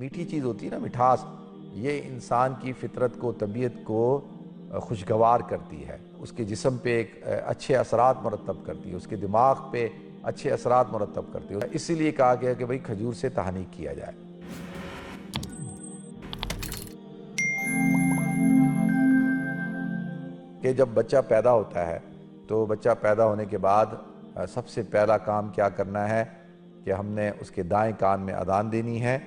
میٹھی چیز ہوتی ہے نا، مٹھاس، یہ انسان کی فطرت کو، طبیعت کو خوشگوار کرتی ہے، اس کے جسم پہ ایک اچھے اثرات مرتب کرتی ہے، اس کے دماغ پہ اچھے اثرات مرتب کرتی ہے۔ اسی لیے کہا گیا کہ بھئی کھجور سے تحنیک کیا جائے۔ کہ جب بچہ پیدا ہوتا ہے تو بچہ پیدا ہونے کے بعد سب سے پہلا کام کیا کرنا ہے کہ ہم نے اس کے دائیں کان میں اذان دینی ہے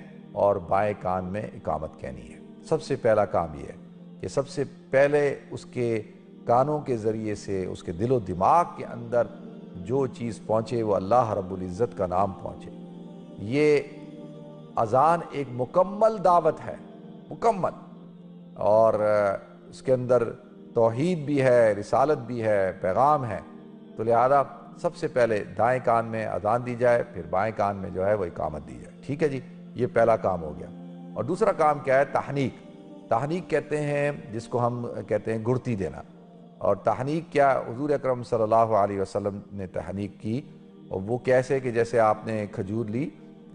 اور بائیں کان میں اقامت کہنی ہے۔ سب سے پہلا کام یہ ہے کہ سب سے پہلے اس کے کانوں کے ذریعے سے اس کے دل و دماغ کے اندر جو چیز پہنچے وہ اللہ رب العزت کا نام پہنچے۔ یہ اذان ایک مکمل دعوت ہے، مکمل، اور اس کے اندر توحید بھی ہے، رسالت بھی ہے، پیغام ہے، تو لہذا سب سے پہلے دائیں کان میں اذان دی جائے، پھر بائیں کان میں جو ہے وہ اقامت دی جائے۔ ٹھیک ہے جی، یہ پہلا کام ہو گیا۔ اور دوسرا کام کیا ہے؟ تحنیک۔ تحنیک کہتے ہیں جس کو ہم کہتے ہیں گڑتی دینا۔ اور تحنیک کیا؟ حضور اکرم صلی اللہ علیہ وسلم نے تحنیک کی، اور وہ کیسے کہ جیسے آپ نے کھجور لی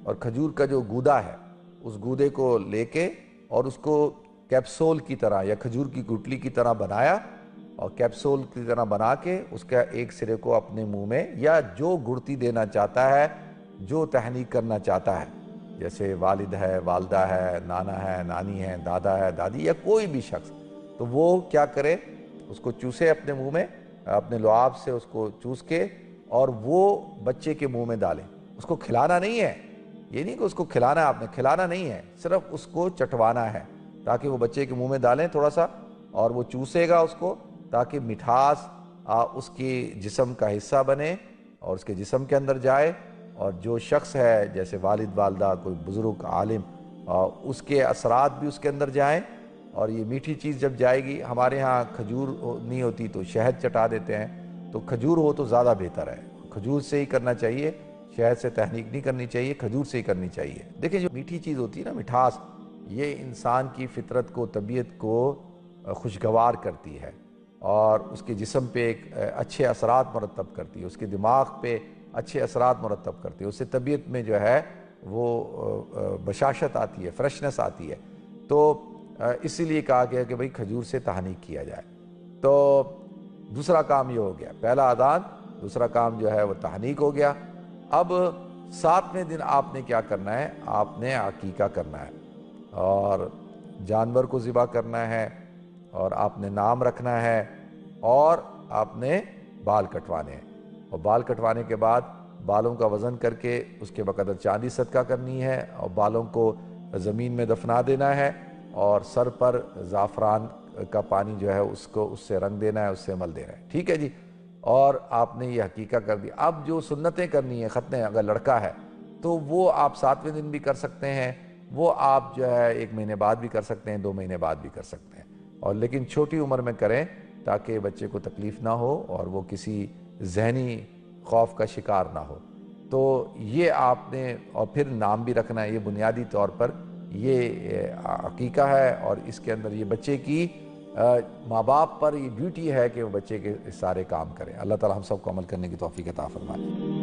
اور کھجور کا جو گودا ہے اس گودے کو لے کے اور اس کو کیپسول کی طرح یا کھجور کی گٹلی کی طرح بنایا، اور کیپسول کی طرح بنا کے اس کا ایک سرے کو اپنے منہ میں، یا جو گڑتی دینا چاہتا ہے، جو تحنیک کرنا چاہتا ہے، جیسے والد ہے، والدہ ہے، نانا ہے، نانی ہے، دادا ہے، دادی، یا کوئی بھی شخص، تو وہ کیا کرے؟ اس کو چوسے اپنے منہ میں، اپنے لعاب سے اس کو چوس کے، اور وہ بچے کے منہ میں ڈالے۔ اس کو کھلانا نہیں ہے، یہ نہیں کہ اس کو کھلانا ہے، آپ نے کھلانا نہیں ہے، صرف اس کو چٹوانا ہے تاکہ وہ بچے کے منہ میں ڈالیں تھوڑا سا، اور وہ چوسے گا اس کو تاکہ مٹھاس اس کی جسم کا حصہ بنے اور اس کے جسم کے اندر جائے، اور جو شخص ہے جیسے والد، والدہ، کوئی بزرگ، عالم، اس کے اثرات بھی اس کے اندر جائیں۔ اور یہ میٹھی چیز جب جائے گی، ہمارے ہاں کھجور نہیں ہوتی تو شہد چٹا دیتے ہیں، تو کھجور ہو تو زیادہ بہتر ہے، کھجور سے ہی کرنا چاہیے، شہد سے تحنیک نہیں کرنی چاہیے، کھجور سے ہی کرنی چاہیے۔ دیکھیں جو میٹھی چیز ہوتی ہے نا، مٹھاس، یہ انسان کی فطرت کو، طبیعت کو خوشگوار کرتی ہے، اور اس کے جسم پہ ایک اچھے اثرات مرتب کرتی ہے، اس کے دماغ پہ اچھے اثرات مرتب کرتی ہے، اس سے طبیعت میں جو ہے وہ بشاشت آتی ہے، فریشنس آتی ہے۔ تو اسی لیے کہا گیا کہ بھئی کھجور سے تحنیک کیا جائے۔ تو دوسرا کام یہ ہو گیا، پہلا اذان، دوسرا کام جو ہے وہ تحنیک ہو گیا۔ اب 7ویں دن آپ نے کیا کرنا ہے؟ آپ نے عقیقہ کرنا ہے، اور جانور کو ذبح کرنا ہے، اور آپ نے نام رکھنا ہے، اور آپ نے بال کٹوانے ہیں، اور بال کٹوانے کے بعد بالوں کا وزن کر کے اس کے بقدر چاندی صدقہ کرنی ہے، اور بالوں کو زمین میں دفنا دینا ہے، اور سر پر زعفران کا پانی جو ہے اس کو اس سے رنگ دینا ہے، اس سے مل دینا ہے۔ ٹھیک ہے جی، اور آپ نے یہ عقیقہ کر دیا۔ اب جو سنتیں کرنی ہیں، ختنیں، اگر لڑکا ہے تو وہ آپ 7ویں دن بھی کر سکتے ہیں، وہ آپ جو ہے 1 مہینے بعد بھی کر سکتے ہیں، 2 مہینے بعد بھی کر سکتے ہیں، اور لیکن چھوٹی عمر میں کریں تاکہ بچے کو تکلیف نہ ہو اور وہ کسی ذہنی خوف کا شکار نہ ہو۔ تو یہ آپ نے، اور پھر نام بھی رکھنا ہے، یہ بنیادی طور پر یہ عقیقہ ہے، اور اس کے اندر یہ بچے کی ماں باپ پر یہ ڈیوٹی ہے کہ وہ بچے کے سارے کام کریں۔ اللہ تعالی ہم سب کو عمل کرنے کی توفیق عطا فرمائے۔